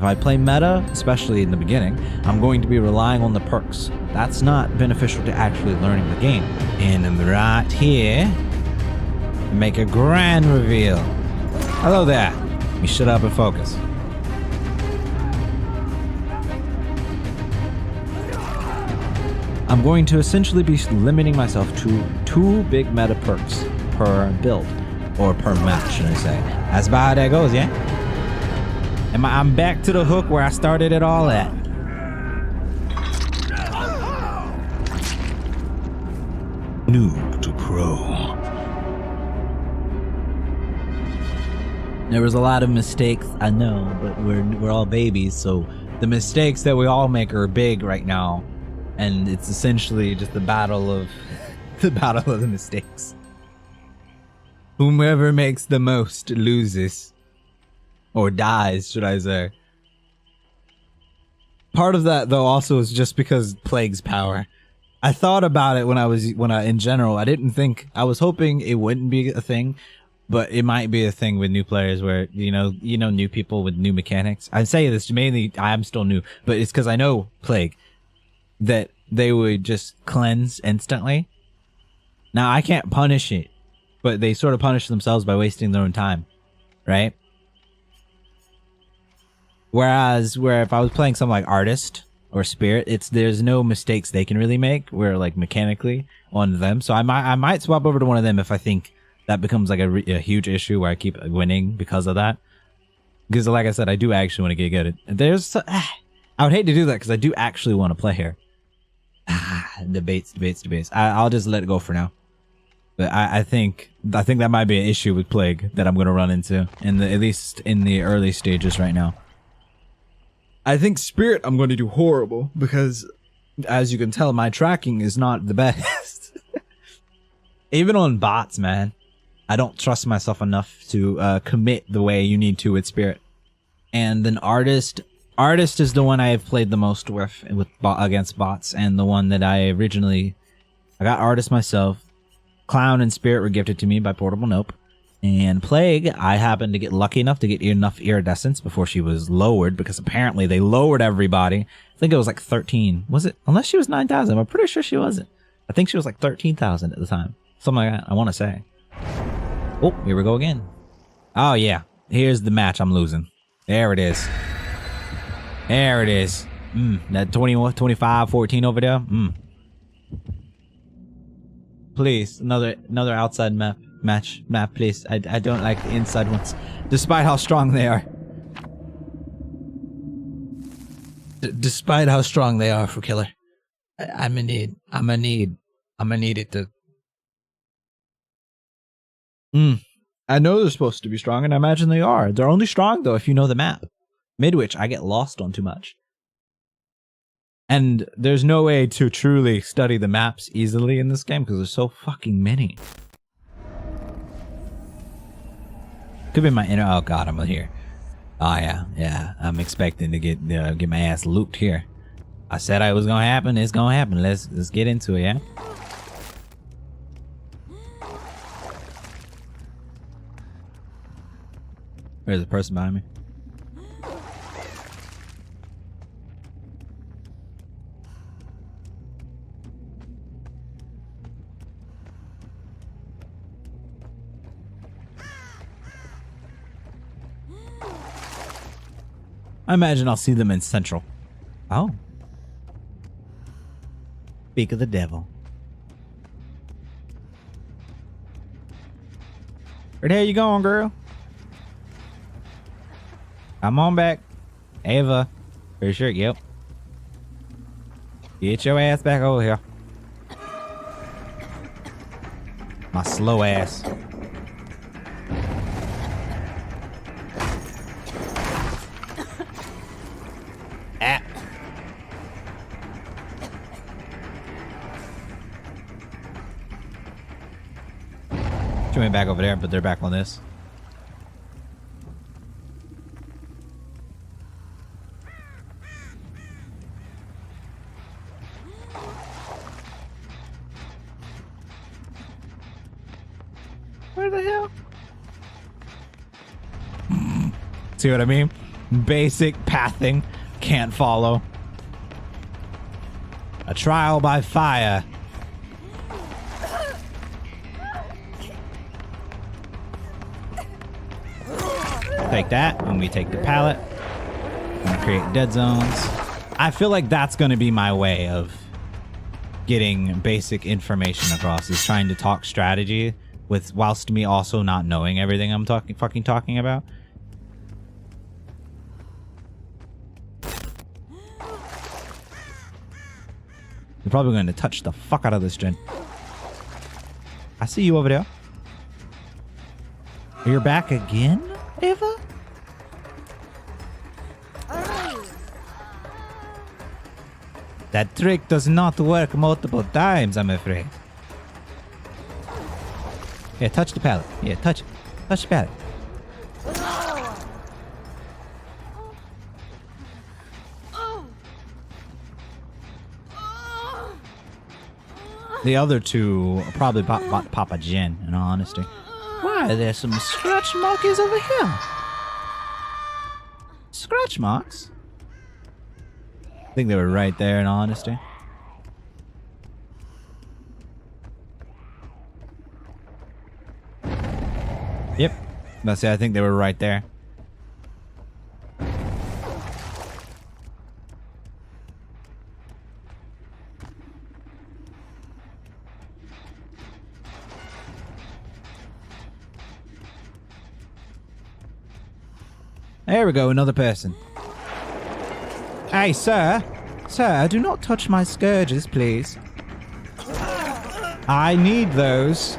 I play meta, especially in the beginning, I'm going to be relying on the perks. That's not beneficial to actually learning the game. And right here, make a grand reveal. Hello there. You shut up and focus. I'm going to essentially be limiting myself to 2 big meta perks per build, or per match, should I say. That's about how that goes, yeah? And I'm back to the hook where I started it all at. Noob to pro. There was a lot of mistakes, I know, but we're all babies, so the mistakes that we all make are big right now. And it's essentially just the battle of the mistakes. Whomever makes the most loses. Or dies, should I say. Part of that though also is just because Plague's power. I thought about it when I in general, I didn't think, I was hoping it wouldn't be a thing, but it might be a thing with new players where, you know new people with new mechanics. I say this mainly, I'm still new, but it's because I know Plague. That they would just cleanse instantly. Now I can't punish it, but they sort of punish themselves by wasting their own time, right? Whereas if I was playing something like Artist or Spirit, there's no mistakes they can really make, where like mechanically on them. So I might swap over to one of them if I think that becomes like a huge issue where I keep winning because of that. Because like I said, I do actually want to get good at. I would hate to do that because I do actually want to play here. Debates. I'll just let it go for now. But I think that might be an issue with Plague that I'm going to run into at least in the early stages right now. I think Spirit I'm going to do horrible because, as you can tell, my tracking is not the best. Even on bots, man, I don't trust myself enough to commit the way you need to with Spirit. And then Artist is the one I have played the most with against bots, and the one that I got Artist myself. Clown and Spirit were gifted to me by Portable Nope. And Plague, I happened to get lucky enough to get enough iridescence before she was lowered, because apparently they lowered everybody. I think it was like 13. Was it? Unless she was 9,000. I'm pretty sure she wasn't. I think she was like 13,000 at the time. Something like that, I want to say. Oh, here we go again. Oh, yeah. Here's the match I'm losing. There it is. There it is. That 21, 25, 14 over there. Please, another outside map, please. I don't like the inside ones, despite how strong they are. Despite how strong they are for killer. I'm gonna need it to. I know they're supposed to be strong, and I imagine they are. They're only strong though if you know the map. Midwich, I get lost on too much. And there's no way to truly study the maps easily in this game because there's so fucking many. Could be my inner. Oh god, I'm here. Oh yeah. I'm expecting to get my ass looped here. I said it was gonna happen. It's gonna happen. Let's get into it, yeah. There's a person behind me. I imagine I'll see them in Central. Oh. Speak of the devil. Where the hell you going, girl? Come on back. Ava. Pretty sure, yep. Get your ass back over here. My slow ass. She went back over there, but they're back on this. Where the hell? See what I mean? Basic pathing. Can't follow. A trial by fire. Take that, and we take the pallet. And create dead zones. I feel like that's going to be my way of getting basic information across, is trying to talk strategy with whilst me also not knowing everything I'm fucking talking about. You're probably going to touch the fuck out of this gen. I see you over there. You're back again, Ava? That trick does not work multiple times, I'm afraid. Yeah, touch the pallet. Yeah, touch it. Touch the pallet. The other two are probably Papa Jen, in all honesty. Why, there's some scratch marks over here. Scratch marks? I think they were right there, in all honesty. Yep. That's it. I think they were right there. There we go, another person. Hey, sir. Sir, do not touch my scourges, please. I need those.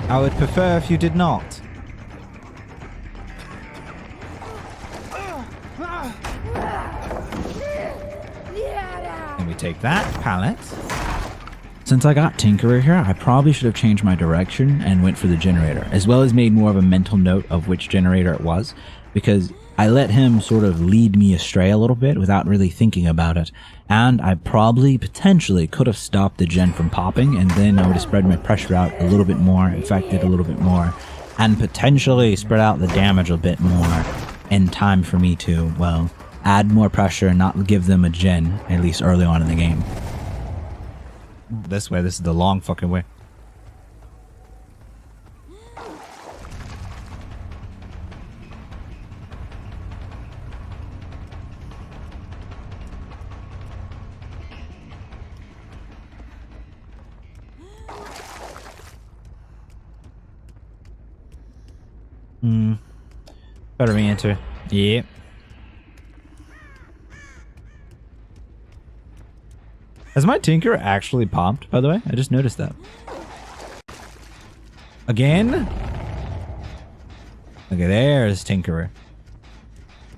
I would prefer if you did not. Let me take that pallet. Since I got Tinkerer here, I probably should have changed my direction and went for the generator, as well as made more of a mental note of which generator it was, because I let him sort of lead me astray a little bit without really thinking about it, and I probably potentially could have stopped the gen from popping, and then I would have spread my pressure out a little bit more, infected a little bit more, and potentially spread out the damage a bit more in time for me to, well, add more pressure and not give them a gen, at least early on in the game. This way, this is the long fucking way. Better re-enter. Yep. Has my Tinker actually popped, by the way? I just noticed that. Again? Okay, there's Tinkerer.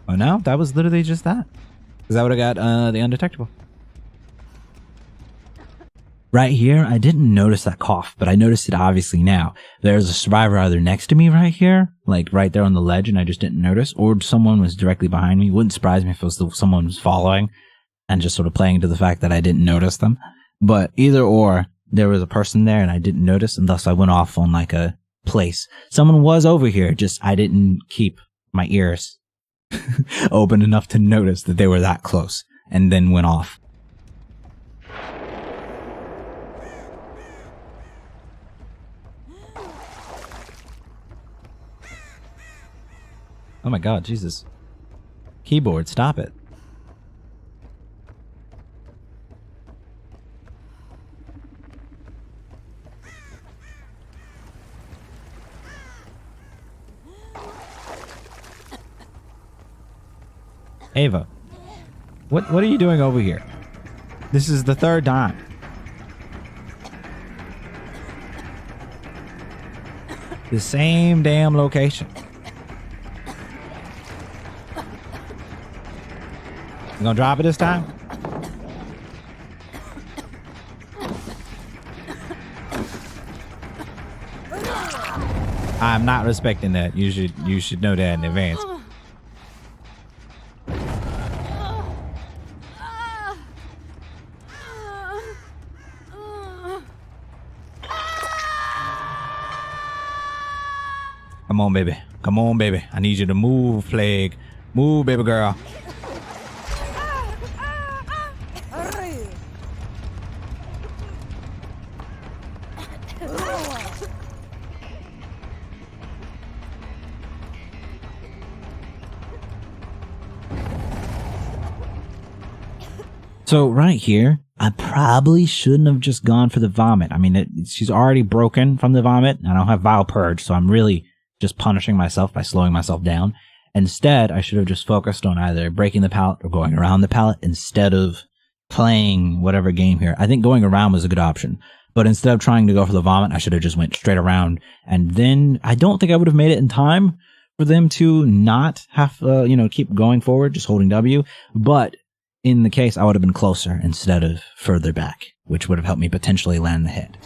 Oh no, that was literally just that. Because I would have got the undetectable. Right here, I didn't notice that cough, but I noticed it obviously now. There's a survivor either next to me right here, like right there on the ledge, and I just didn't notice, or someone was directly behind me. It wouldn't surprise me if it was someone was following and just sort of playing into the fact that I didn't notice them. But either or, there was a person there and I didn't notice, and thus I went off on like a place. Someone was over here, just I didn't keep my ears open enough to notice that they were that close, and then went off. Oh my god, Jesus. Keyboard, stop it. Ava, what are you doing over here? This is the third time. The same damn location. You gonna drop it this time? I'm not respecting that. You should know that in advance. Come on, baby. Come on, baby. I need you to move, Plague. Move, baby girl. So right here, I probably shouldn't have just gone for the vomit. I mean, she's already broken from the vomit. I don't have Vile Purge, so I'm really just punishing myself by slowing myself down. Instead, I should have just focused on either breaking the pallet or going around the pallet instead of playing whatever game here. I think going around was a good option. But instead of trying to go for the vomit, I should have just went straight around. And then I don't think I would have made it in time for them to not have, keep going forward, just holding W. But in the case, I would have been closer instead of further back, which would have helped me potentially land the hit.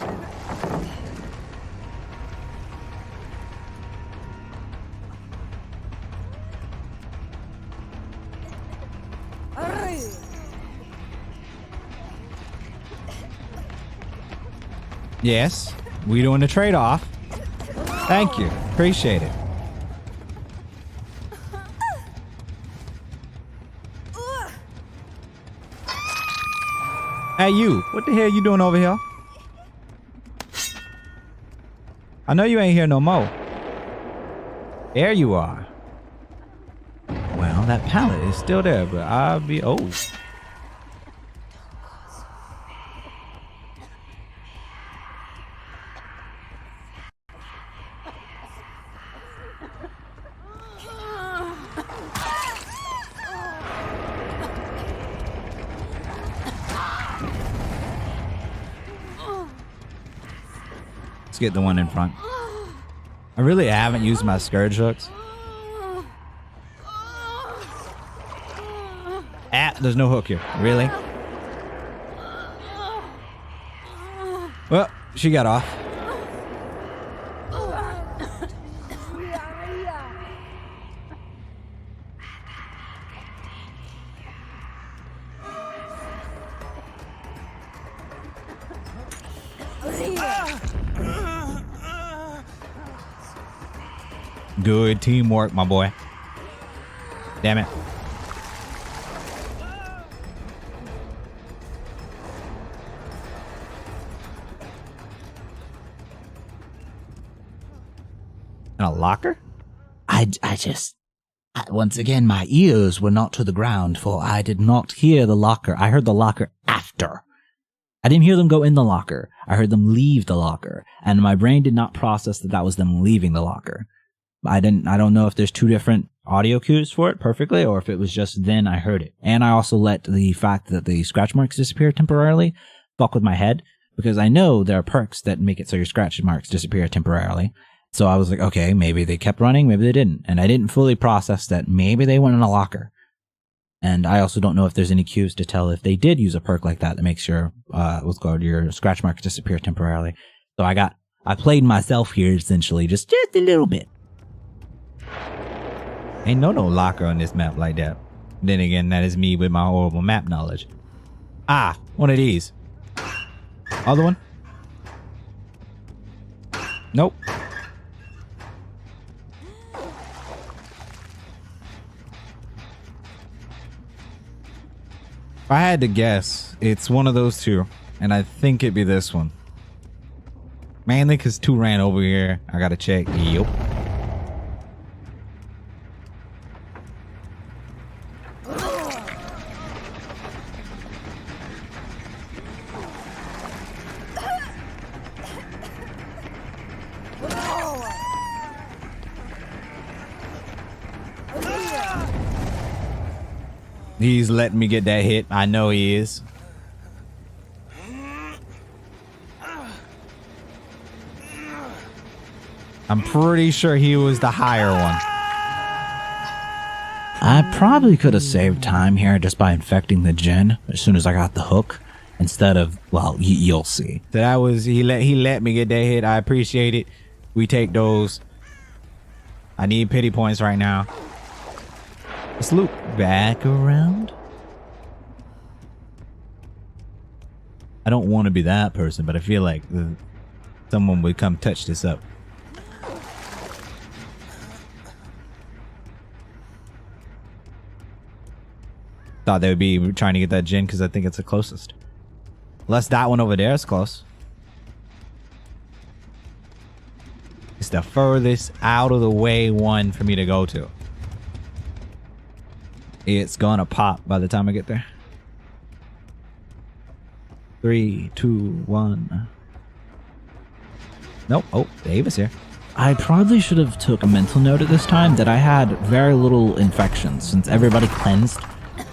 Yes, we doing the trade-off. Thank you. Appreciate it. Hey, you. What the hell you doing over here? I know you ain't here no more. There you are. Well, that pallet is still there, but I'll be... Oh. Let's get the one in front. I really haven't used my scourge hooks. There's no hook here. Really? Well, she got off. Good teamwork, my boy. Damn it. In a locker? Once again, my ears were not to the ground, for I did not hear the locker. I heard the locker after. I didn't hear them go in the locker. I heard them leave the locker, and my brain did not process that was them leaving the locker. I don't know if there's two different audio cues for it perfectly, or if it was just then I heard it. And I also let the fact that the scratch marks disappear temporarily fuck with my head, because I know there are perks that make it so your scratch marks disappear temporarily. So I was like, okay, maybe they kept running, maybe they didn't. And I didn't fully process that maybe they went in a locker. And I also don't know if there's any cues to tell if they did use a perk like that makes your, your scratch marks disappear temporarily. So I played myself here essentially, just a little bit. Ain't no locker on this map like that. Then again, that is me with my horrible map knowledge. Ah, one of these. Other one? Nope. If I had to guess, it's one of those two, and I think it'd be this one. Mainly because two ran over here. I gotta check. Yup. He's letting me get that hit. I know he is. I'm pretty sure he was the higher one. I probably could have saved time here just by infecting the gen as soon as I got the hook, instead of, well, you'll see. So that was, he let me get that hit. I appreciate it. We take those. I need pity points right now. Let's loop back around. I don't want to be that person, but I feel like someone would come touch this up. Thought they would be trying to get that gin because I think it's the closest. Unless that one over there is close. It's the furthest out of the way one for me to go to. It's gonna pop by the time I get there. 3, 2, 1. Nope. Oh, Dave is here. I probably should have took a mental note at this time that I had very little infections since everybody cleansed.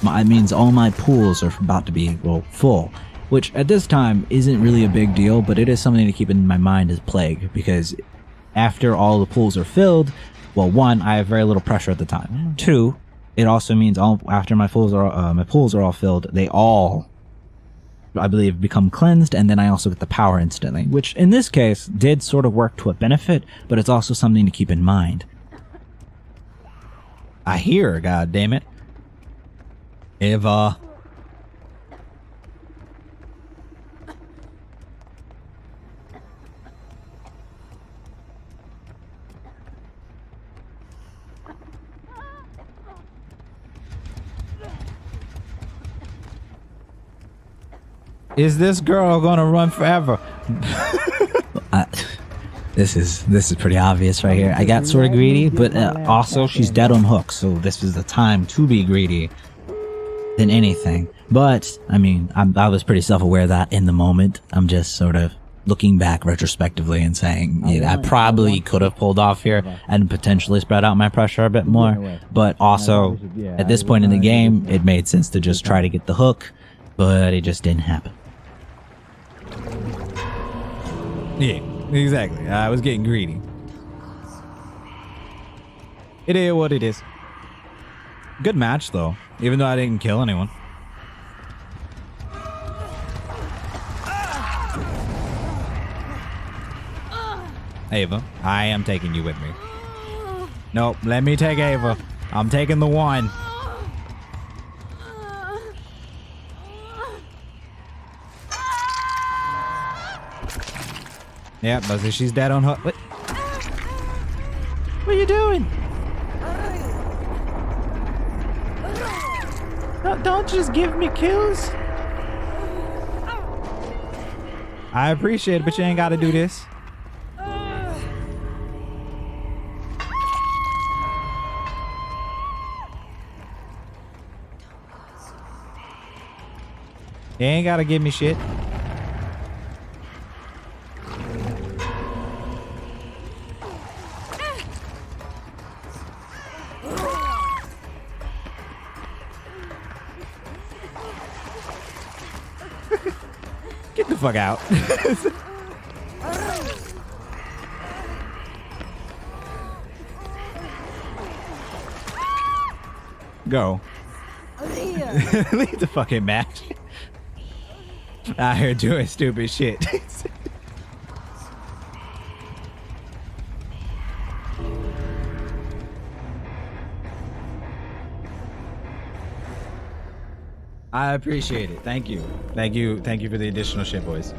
It means all my pools are about to be, well, full, which at this time isn't really a big deal, but it is something to keep in my mind as plague, because after all the pools are filled, well, 1, I have very little pressure at the time. 2, it also means after my pools are all filled, they all, I believe, become cleansed, and then I also get the power instantly, which in this case did sort of work to a benefit, but it's also something to keep in mind. I hear her, god damn it. Eva. Is this girl gonna run forever? This is pretty obvious right here. I got sort of greedy, but also she's dead on hook, so this is the time to be greedy than anything. But I mean, I was pretty self-aware of that in the moment. I'm just sort of looking back retrospectively and saying, yeah, I probably could have pulled off here and potentially spread out my pressure a bit more. But also, at this point in the game, it made sense to just try to get the hook, but it just didn't happen. Yeah, exactly. I was getting greedy. It is what it is. Good match, though, even though I didn't kill anyone. Ava, I am taking you with me. Nope, let me take Ava. I'm taking the one. Yeah, but she's dead on hook. What are you doing? Don't just give me kills. I appreciate it, but you ain't got to do this. You ain't got to give me shit. Get the fuck out. Go. Leave the fucking match. Out here doing stupid shit. I appreciate it. Thank you. Thank you. Thank you for the additional shit, boys.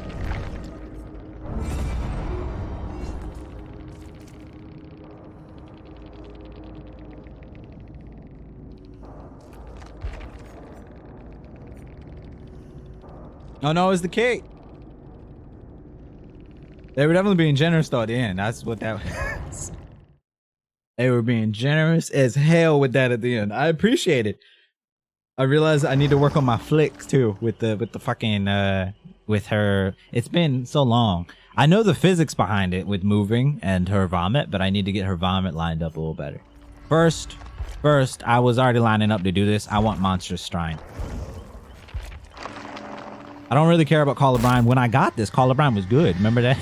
Oh no, it's the cake. They were definitely being generous though at the end. That's what that was. They were being generous as hell with that at the end. I appreciate it. I realized I need to work on my flicks too with the fucking with her. It's been so long. I know the physics behind it with moving and her vomit, but I need to get her vomit lined up a little better. First, I was already lining up to do this. I want Monstrous Shrine. I don't really care about Call of Brine. When I got this, Call of Brine was good. Remember that?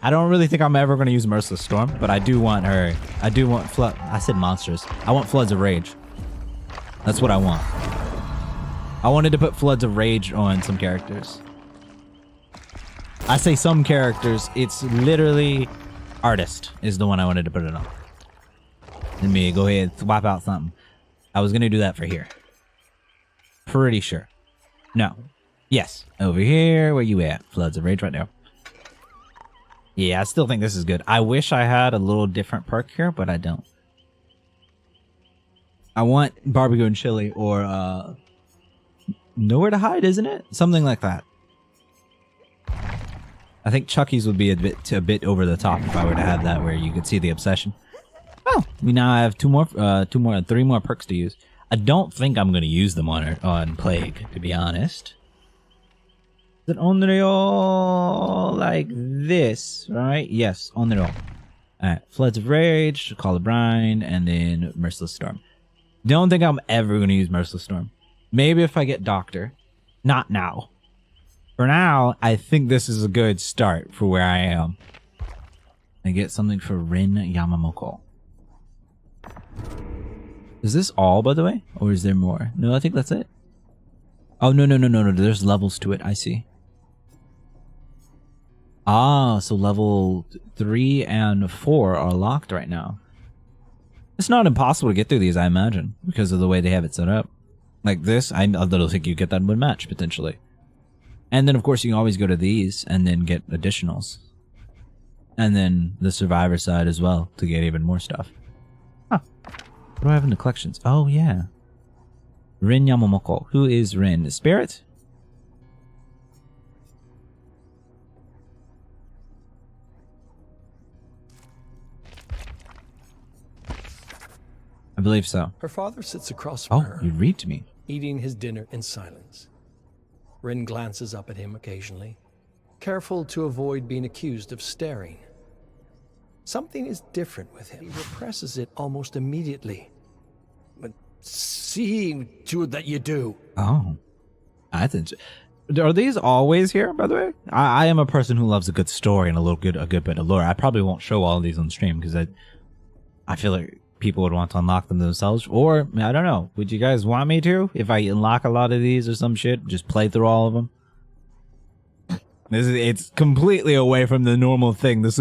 I don't really think I'm ever going to use Merciless Storm, but I do want her. I do want Flood. I said monsters. I want Floods of Rage. That's what I want. I wanted to put Floods of Rage on some characters. I say some characters. It's literally Artist is the one I wanted to put it on. Let me go ahead and swap out something. I was going to do that for here. Pretty sure. No. Yes. Over here. Where you at? Floods of Rage right now. Yeah, I still think this is good. I wish I had a little different perk here, but I don't. I want barbecue and chili or nowhere to hide, isn't it? Something like that. I think Chucky's would be a bit over the top if I were to have that where you could see the obsession. Oh, we now have three more perks to use. I don't think I'm going to use them on Plague, to be honest. Is it Onryo like this, right? Yes, Onryo. Alright, Floods of Rage, Call of Brine, and then Merciless Storm. Don't think I'm ever going to use Merciless Storm. Maybe if I get Doctor. Not now. For now, I think this is a good start for where I am. I get something for Rin Yamamoko. Is this all, by the way? Or is there more? No, I think that's it. Oh, no. There's levels to it. I see. Ah, so level 3 and 4 are locked right now. It's not impossible to get through these, I imagine, because of the way they have it set up. Like this, I don't think you get that in one match, potentially. And then, of course, you can always go to these and then get additionals. And then the Survivor side as well to get even more stuff. Huh. What do I have in the collections? Oh, yeah. Rin Yamamoko. Who is Rin? Spirit? I believe so. Her father sits across from her, Oh, you read to me. eating his dinner in silence. Rin glances up at him occasionally, careful to avoid being accused of staring. Something is different with him. He represses it almost immediately. But see to it that you do. Oh. I think... Are these always here, by the way? I am a person who loves a good story and a good bit of lore. I probably won't show all of these on stream because I feel like people would want to unlock them themselves. Or, I don't know. Would you guys want me to? If I unlock a lot of these or some shit, just play through all of them? It's completely away from the normal thing. This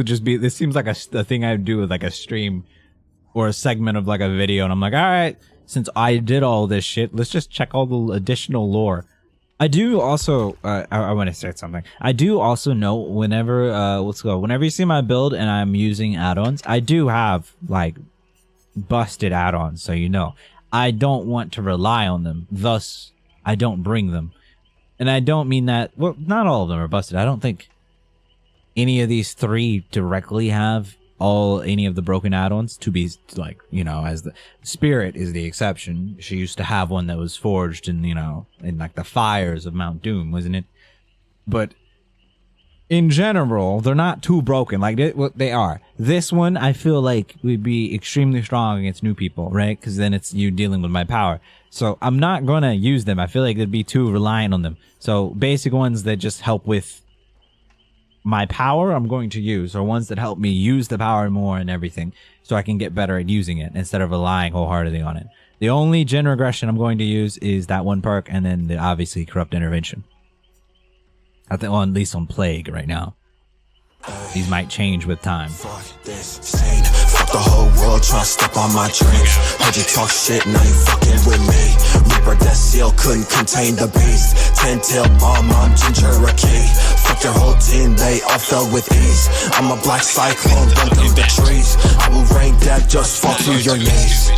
seems like a thing I'd do with like a stream or a segment of like a video. And I'm like, all right, since I did all this shit, let's just check all the additional lore. I do also, I want to say something. I do also know whenever, whenever you see my build and I'm using add-ons, I do have like busted add-ons, so you know. I don't want to rely on them, thus I don't bring them. And I don't mean that, well, not all of them are busted. I don't think any of these 3 directly have any of the broken add-ons to be like, you know, as the Spirit is the exception. She used to have one that was forged in, you know, in like the fires of Mount Doom, wasn't it? But in general, they're not too broken. Like, they are. This one, I feel like, would be extremely strong against new people, right? Because then it's you dealing with my power. So I'm not going to use them. I feel like it'd be too reliant on them. So basic ones that just help with my power, I'm going to use. Or ones that help me use the power more and everything. So I can get better at using it instead of relying wholeheartedly on it. The only gen regression I'm going to use is that one perk and then the obviously corrupt intervention. I think, well, at least on Plague right now. These might change with time. Fuck this scene. Fuck the whole world trying to step on my dreams. Heard you talk shit, now you fucking with me. Reaper that seal couldn't contain the beast. 10-tail bomb, I'm Ginger a key. Fuck your whole team, they all fell with ease. I'm a black cyclone, run through the trees. I will rain that just fall through your knees.